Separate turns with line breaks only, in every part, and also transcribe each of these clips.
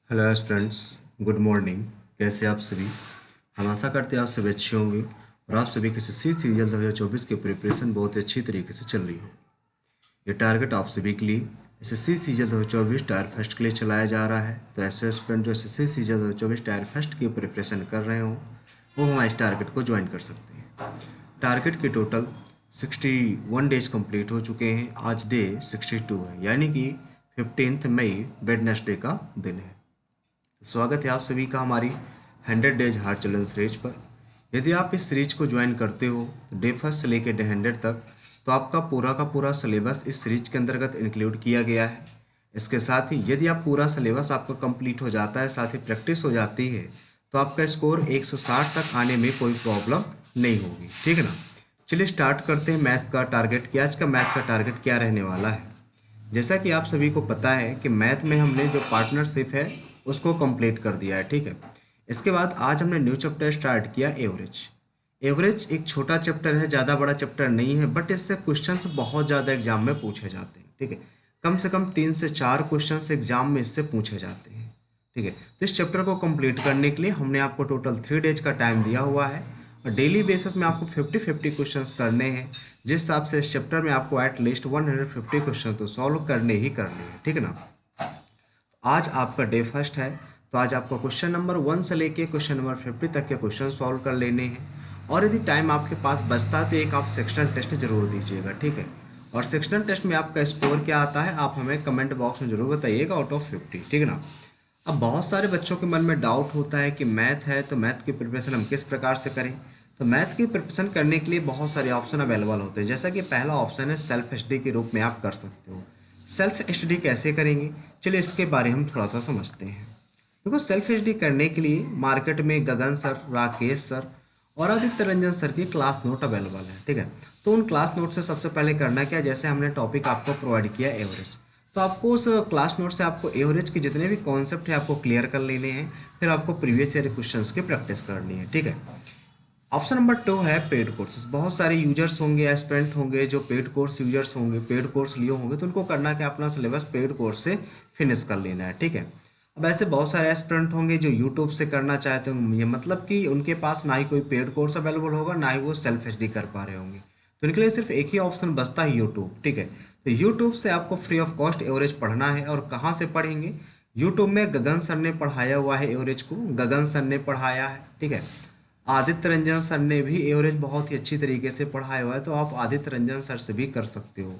Hello students, good morning. कैसे आप सभी? हम आशा करते हैं आप सभी अच्छे होंगे और आप सभी के एसएससी सीजीएल 2024 की प्रिपरेशन बहुत ही अच्छी तरीके से चल रही हो। ये टारगेट आप सभी के लिए एसएससी सीजीएल 2024 टायर फर्स्ट के लिए चलाया जा रहा है। तो ऐसे स्टूडेंट जो एसएससी सीजीएल 2024 टायर फर्स्ट की प्रिपरेशन कर रहे हो वो हमारे इस टारगेट को ज्वाइन कर सकते हैं। टारगेट के टोटल 61 डेज कंप्लीट हो चुके हैं। आज डे 62 है, यानी कि 15 मई वेडनेसडे का दिन है। स्वागत है आप सभी का हमारी 100 डेज हार्ड चैलेंज सीरीज पर। यदि आप इस सीरीज को ज्वाइन करते हो तो डे फर्स्ट से लेकर डे 100 तक तो आपका पूरा का पूरा सिलेबस इस सीरीज के अंतर्गत इंक्लूड किया गया है। इसके साथ ही यदि आप पूरा सिलेबस आपका कंप्लीट हो जाता है, साथ ही प्रैक्टिस हो जाती है, तो आपका स्कोर 160 तक आने में कोई प्रॉब्लम नहीं होगी। ठीक है ना? चलिए स्टार्ट करते हैं मैथ का टारगेट। कि आज का मैथ का टारगेट क्या रहने वाला है। जैसा कि आप सभी को पता है कि मैथ में हमने जो पार्टनरशिप है उसको कंप्लीट कर दिया है। ठीक है। इसके बाद आज हमने न्यू चैप्टर स्टार्ट किया, एवरेज। एवरेज एक छोटा चैप्टर है, ज़्यादा बड़ा चैप्टर नहीं है, बट इससे क्वेश्चंस बहुत ज़्यादा एग्जाम में पूछे जाते हैं। ठीक है। कम से कम 3 से 4 क्वेश्चंस एग्जाम में इससे पूछे जाते हैं। ठीक है। तो इस चैप्टर को कंप्लीट करने के लिए हमने आपको टोटल 3 डेज का टाइम दिया हुआ है और डेली बेसिस में आपको 50-50 क्वेश्चंस करने हैं। जिस हिसाब से इस चैप्टर में आपको एटलीस्ट 150 क्वेश्चन तो सॉल्व करने ही करने हैं। ठीक है ना? आज आपका डे फर्स्ट है, तो आज आपको क्वेश्चन नंबर 1 से लेके क्वेश्चन नंबर 50 तक के क्वेश्चन सॉल्व कर लेने हैं। और यदि टाइम आपके पास बचता है तो एक आप सेक्शनल टेस्ट जरूर दीजिएगा। ठीक है। और सेक्शनल टेस्ट में आपका स्कोर क्या आता है आप हमें कमेंट बॉक्स में जरूर बताइएगा, आउट ऑफ 50। ठीक है ना? अब बहुत सारे बच्चों के मन में डाउट होता है कि मैथ है तो मैथ की प्रिपरेशन हम किस प्रकार से करें। तो मैथ की प्रिपरेशन करने के लिए बहुत सारे ऑप्शन अवेलेबल होते हैं। जैसा कि पहला ऑप्शन है सेल्फ स्टडी के रूप में आप कर सकते हो। सेल्फ स्टडी कैसे करेंगे, चलिए इसके बारे में हम थोड़ा सा समझते हैं। देखो, सेल्फ स्टडी करने के लिए मार्केट में गगन सर, राकेश सर और आदित्य रंजन सर की क्लास नोट अवेलेबल है। ठीक है। तो उन क्लास नोट से सबसे पहले करना क्या, जैसे हमने टॉपिक आपको प्रोवाइड किया एवरेज, तो आपको उस क्लास नोट से आपको एवरेज के जितने भी कॉन्सेप्ट है आपको क्लियर कर लेने हैं। फिर आपको प्रीवियस ईयर क्वेश्चंस की प्रैक्टिस करनी है। ठीक है। ऑप्शन नंबर 2 है पेड कोर्सेज। बहुत सारे यूजर्स होंगे, एस्पिरेंट होंगे जो पेड कोर्स यूजर्स होंगे, पेड कोर्स लिए होंगे, तो उनको करना क्या, अपना सिलेबस पेड कोर्स से फिनिश कर लेना है। ठीक है। अब ऐसे बहुत सारे एस्पिरेंट होंगे जो यूट्यूब से करना चाहते होंगे, ये मतलब कि उनके पास ना ही कोई पेड कोर्स अवेलेबल होगा, ना ही वो सेल्फ स्टडी कर पा रहे होंगे। तो इनके लिए सिर्फ एक ही ऑप्शन बचता है, यूट्यूब। ठीक है। तो यूट्यूब से आपको फ्री ऑफ कॉस्ट एवरेज पढ़ना है। और कहाँ से पढ़ेंगे? यूट्यूब में गगन सर ने पढ़ाया हुआ है एवरेज को, गगन सर ने पढ़ाया है। ठीक है। आदित्य रंजन सर ने भी एवरेज बहुत ही अच्छी तरीके से पढ़ाया हुआ है, तो आप आदित्य रंजन सर से भी कर सकते हो।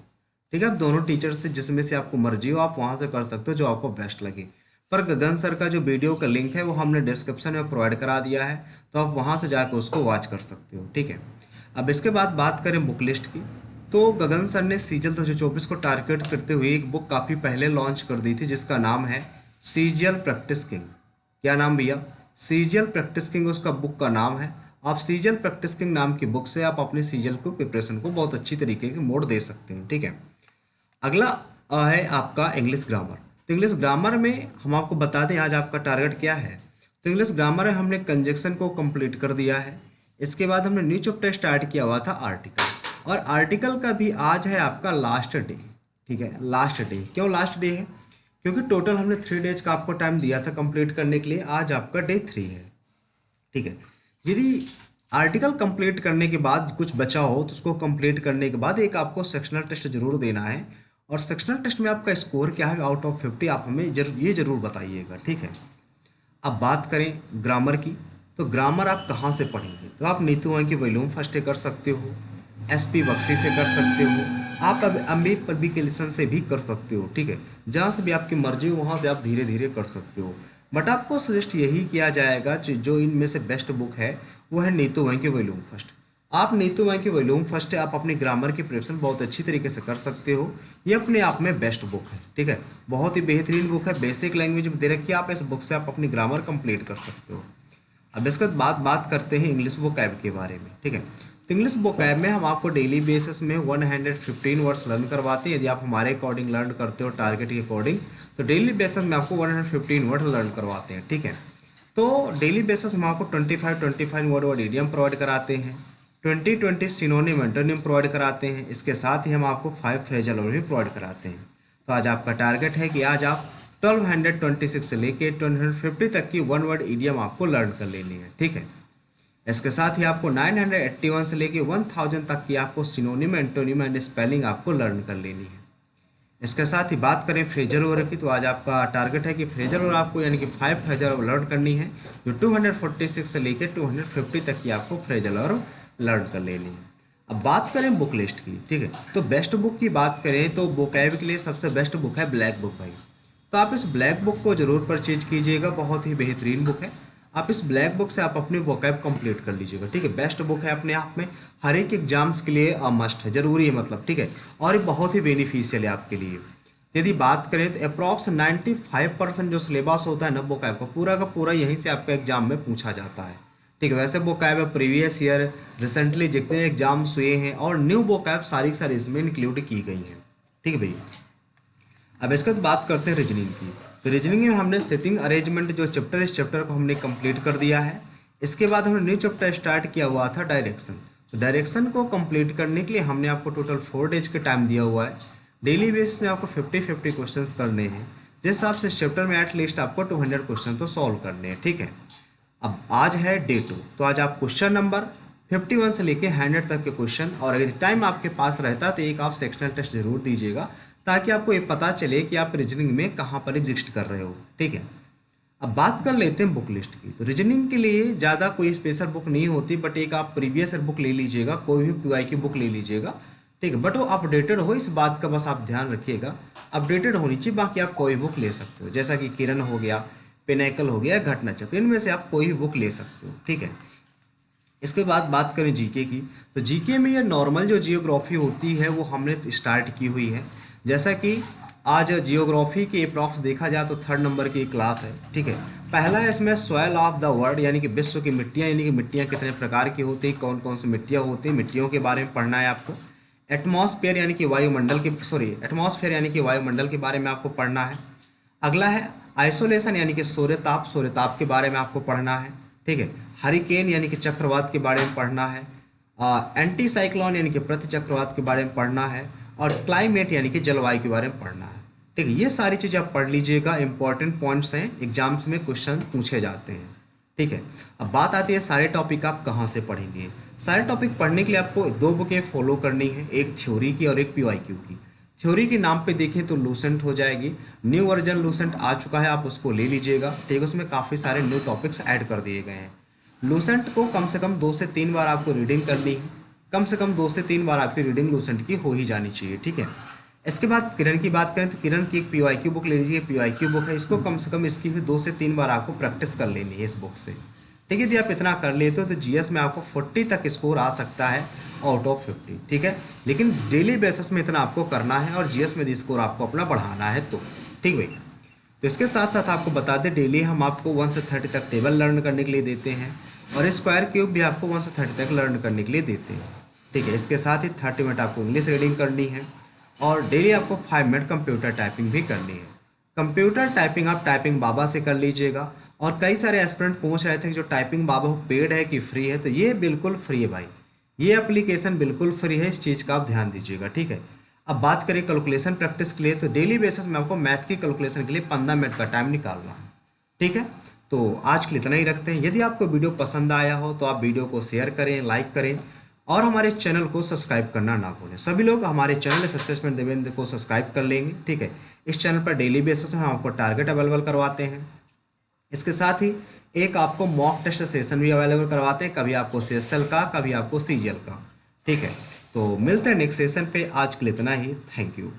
ठीक है। आप दोनों टीचर से जिसमें से आपको मर्जी हो आप वहां से कर सकते हो, जो आपको बेस्ट लगे। पर गगन सर का जो वीडियो का लिंक है वो हमने डिस्क्रिप्शन में प्रोवाइड करा दिया है, तो आप वहां से जाकर उसको वॉच कर सकते हो। ठीक है। अब इसके बाद बात करें बुक लिस्ट की, तो गगन सर ने सीजीएल 2024 को टारगेट करते हुए एक बुक काफ़ी पहले लॉन्च कर दी थी जिसका नाम है सीजीएल प्रैक्टिस किंग। क्या नाम भैया? सीजीएल प्रैक्टिस किंग उसका बुक का नाम है। आप सीजीएल प्रैक्टिस किंग नाम की बुक से आप अपने सीजीएल को प्रिपरेशन को बहुत अच्छी तरीके के मोड़ दे सकते हैं। ठीक है। अगला है आपका इंग्लिश ग्रामर। तो इंग्लिश ग्रामर में हम आपको बता दें आज आपका टारगेट क्या है। तो इंग्लिश ग्रामर में हमने कंजक्शन को कंप्लीट कर दिया है। इसके बाद हमने न्यू चैप्टर स्टार्ट किया हुआ था आर्टिकल, और आर्टिकल का भी आज है आपका लास्ट डे। ठीक है। लास्ट डे क्यों लास्ट डे है? क्योंकि टोटल हमने 3 डेज का आपको टाइम दिया था कंप्लीट करने के लिए, आज आपका डे 3 है। ठीक है। यदि आर्टिकल कंप्लीट करने के बाद कुछ बचा हो तो उसको कंप्लीट करने के बाद एक आपको सेक्शनल टेस्ट जरूर देना है। और सेक्शनल टेस्ट में आपका स्कोर क्या है आउट ऑफ 50 आप हमें ये जरूर बताइएगा। ठीक है। अब बात करें ग्रामर की, तो ग्रामर आप कहाँ से पढ़ेंगे? तो आप नीतू वहीं की वॉल्यूम फर्स्ट से कर सकते हो, एसपी बख्शी से कर सकते हो, आप अब अमित पब्लिकेशन से भी कर सकते हो। ठीक है। जहाँ से भी आपकी मर्जी हो वहाँ से आप धीरे धीरे कर सकते हो। बट आपको सजेस्ट यही किया जाएगा जो इनमें से बेस्ट बुक है वो है नीतू वहीं की वॉल्यूम फर्स्ट। आप नीतू वहीं की वॉल्यूम फर्स्ट है, आप अपनी ग्रामर की प्रिपरेशन बहुत अच्छी तरीके से कर सकते हो। ये अपने आप में बेस्ट बुक है। ठीक है। बहुत ही बेहतरीन बुक है, बेसिक लैंग्वेज में दे रखी है, आप इस बुक से आप अपनी ग्रामर कंप्लीट कर सकते हो। अब इसके बाद बात करते हैं इंग्लिश वोकैब के बारे में। ठीक है। तो इंग्लिश वोकैब में हम आपको डेली बेसिस में 115 वर्ड्स लर्न करवाते हैं। यदि आप हमारे अकॉर्डिंग लर्न करते हो, टारगेट के अकॉर्डिंग, तो डेली बेसिस में आपको 115 वर्ड लर्न करवाते हैं। ठीक है। तो डेली बेसिस में आपको 25 वर्ड इडियम प्रोवाइड कराते हैं, 20 सिनोनिम एंटोनिम प्रोवाइड कराते हैं। इसके साथ ही हम आपको 5 फ्रेजल वर्ड भी प्रोवाइड कराते हैं। तो आज आपका टारगेट है कि आज आप 1226 से लेके 1250 तक की वन वर्ड ईडियम आपको लर्न कर लेनी है, ठीक है। इसके साथ ही आपको 981 से लेके 1000 तक की आपको सिनोनिम, एंटोनिम एंड स्पेलिंग आपको लर्न कर लेनी है। इसके साथ ही बात करें फ्रेजर वर्ड की, तो आज आपका टारगेट है कि फ्रेजर वर्ड आपको यानी कि 5 फ्रेजर वर्ड लर्न करनी है, जो 246 से लेके 250 तक की आपको फ्रेजर वर्ड लर्न कर लेनी है। अब बात करें बुक लिस्ट की, ठीक है, तो बेस्ट बुक की बात करें तो वोकैब के लिए सबसे बेस्ट बुक है ब्लैक बुक भाई। तो आप इस ब्लैक बुक को जरूर परचेज कीजिएगा, बहुत ही बेहतरीन बुक है। आप इस ब्लैक बुक से आप अपनी वोकैब कंप्लीट कर लीजिएगा, ठीक है। बेस्ट बुक है अपने आप में, हर एक एग्जाम्स के लिए मस्ट है, जरूरी है मतलब, ठीक है, और ये बहुत ही बेनिफिशियल है आपके लिए। यदि बात करें तो अप्रॉक्स 95% जो सिलेबस होता है ना वोकैब का पूरा यहीं से आपका एग्जाम में पूछा जाता है, ठीक है। वैसे वोकैब प्रीवियस ईयर रिसेंटली जितने एग्जाम्स हुए हैं और न्यू वोकैब सारी की सारी इसमें इंक्लूड की गई हैं, ठीक है भैया। अब इसके बाद बात करते हैं रीजनिंग की। तो रीजनिंग में हमने सिटिंग अरेंजमेंट जो चैप्टर, इस चैप्टर को हमने कंप्लीट कर दिया है। इसके बाद हमने न्यू चैप्टर स्टार्ट किया हुआ था डायरेक्शन। तो डायरेक्शन को कंप्लीट करने के लिए हमने आपको टोटल 4 डेज के टाइम दिया हुआ है। डेली बेसिस में आपको 50-50 क्वेश्चन करने हैं, जिस हिसाब से इस चैप्टर में एटलीस्ट आपको 200 क्वेश्चन तो सॉल्व करने हैं, ठीक है। अब आज है डे 2, तो आज आप क्वेश्चन नंबर 51 से लेके 100 तक के क्वेश्चन, और अगर टाइम आपके पास रहता तो एक आप सेक्शनल टेस्ट जरूर दीजिएगा, ताकि आपको ये पता चले कि आप रीजनिंग में कहाँ पर एग्जिस्ट कर रहे हो, ठीक है। अब बात कर लेते हैं बुक लिस्ट की। तो रीजनिंग के लिए ज़्यादा कोई स्पेशल बुक नहीं होती, बट एक आप प्रीवियस ईयर बुक ले लीजिएगा, कोई भी PY की बुक ले लीजिएगा, ठीक है। बट वो अपडेटेड हो, इस बात का बस आप ध्यान रखिएगा, अपडेटेड होनी चाहिए। बाकी आप कोई बुक ले सकते हो, जैसा कि किरण हो गया, पिनैकल हो गया, घटना चक्र, इनमें से आप कोई भी बुक ले सकते हो, ठीक है। इसके बाद बात करें जीके की, तो जीके में ये नॉर्मल जो जियोग्राफी होती है वो हमने स्टार्ट की हुई है। जैसा कि आज जियोग्राफी की अप्रॉक्स देखा जाए तो 3rd नंबर की क्लास है, ठीक है। पहला है इसमें सॉइल ऑफ द वर्ल्ड, यानी कि विश्व की मिट्टियाँ, यानी कि मिट्टियाँ कितने प्रकार की होती हैं, कौन कौन सी मिट्टियाँ होती हैं, मिट्टियों के बारे में पढ़ना है आपको। एटमॉस्फेयर यानी कि वायुमंडल के एटमॉस्फेयर यानी कि वायुमंडल के बारे में आपको पढ़ना है। अगला है आइसोलेशन यानी कि सूर्यताप के बारे में आपको पढ़ना है, ठीक है। हरिकेन यानी कि चक्रवात के बारे में पढ़ना है। एंटी साइक्लोन यानी कि प्रति चक्रवात के बारे में पढ़ना है। और क्लाइमेट यानी कि जलवायु के बारे में पढ़ना है, ठीक है। ये सारी चीज़ें आप पढ़ लीजिएगा, इंपॉर्टेंट पॉइंट्स हैं, एग्जाम्स में क्वेश्चन पूछे जाते हैं, ठीक है। अब बात आती है सारे टॉपिक आप कहाँ से पढ़ेंगे। सारे टॉपिक पढ़ने के लिए आपको 2 बुकें फॉलो करनी है, एक थ्योरी की और एक PYQ की। थ्योरी के नाम पे देखें तो लूसेंट हो जाएगी, न्यू वर्जन लूसेंट आ चुका है, आप उसको ले लीजिएगा, ठीक है। उसमें काफ़ी सारे न्यू टॉपिक्स ऐड कर दिए गए हैं। लूसेंट को कम से कम 2 से 3 बार आपको रीडिंग करनी है, कम से कम 2 से 3 बार आपकी रीडिंग लूसेंट की हो ही जानी चाहिए, ठीक है। इसके बाद किरण की बात करें तो किरण की एक PYQ बुक ले लीजिए, PYQ बुक है, इसको कम से कम इसकी भी 2 से 3 बार आपको प्रैक्टिस कर लेनी है इस बुक से, ठीक है। यदि आप इतना कर लेते हो तो GS में आपको 40 तक स्कोर आ सकता है आउट ऑफ 50, ठीक है। लेकिन डेली बेसिस में इतना आपको करना है, और GS में स्कोर आपको अपना बढ़ाना है, तो ठीक भाई। तो इसके साथ साथ आपको बता दें, डेली हम आपको 1 से 30 तक टेबल लर्न करने के लिए देते हैं, और स्क्वायर क्यूब भी आपको 1 से 30 तक लर्न करने के लिए देते हैं, ठीक है। इसके साथ ही 30 मिनट आपको इंग्लिश रीडिंग करनी है, और डेली आपको 5 मिनट कंप्यूटर टाइपिंग भी करनी है। कंप्यूटर टाइपिंग आप टाइपिंग बाबा से कर लीजिएगा। और कई सारे एस्पिरेंट पूछ रहे थे कि जो टाइपिंग बाबा पेड है कि फ्री है, तो ये बिल्कुल फ्री है भाई, ये एप्लीकेशन बिल्कुल फ्री है, इस चीज़ का आप ध्यान दीजिएगा, ठीक है। अब बात करें कैलकुलेशन प्रैक्टिस के लिए, तो डेली बेसिस में आपको मैथ की कैलकुलेशन के लिए 15 मिनट का टाइम निकालना है, ठीक है। तो आज के लिए इतना ही रखते हैं। यदि आपको वीडियो पसंद आया हो तो आप वीडियो को शेयर करें, लाइक करें, और हमारे चैनल को सब्सक्राइब करना ना भूलें। सभी लोग हमारे चैनल असेसमेंट देवेंद्र को सब्सक्राइब कर लेंगे, ठीक है। इस चैनल पर डेली बेसिस में हम आपको टारगेट अवेलेबल करवाते हैं। इसके साथ ही एक आपको मॉक टेस्ट सेशन भी अवेलेबल करवाते हैं, कभी आपको CSL का, कभी आपको CGL का, ठीक है। तो मिलते हैं नेक्स्ट सेशन पे, आज के लिए इतना ही, थैंक यू।